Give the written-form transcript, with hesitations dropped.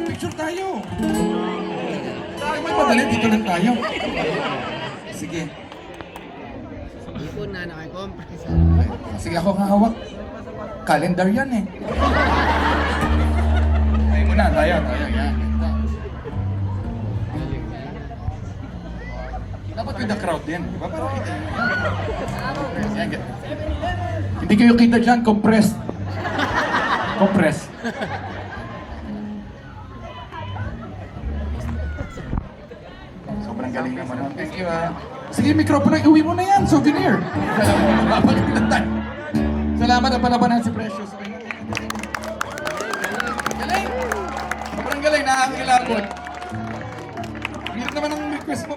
Picture tayo. May madali, dito lang tayo. Sige. Ipon na nakakompress. Sige, ako hahawak. Calendar yan eh. Tayo muna, tayo. Yan. Dapat with the crowd din, di ba? Para kita nyo. Yan. Hindi kayo kita dyan, compressed. Compressed. Sobrang galing naman. Thank you Sige, mikropono, iuwi mo na yan, souvenir. Babalik na tayo. Salamat na palabanan si Precious. Galing! Sobrang galing, nakakilabot. Hirap naman ang request mo.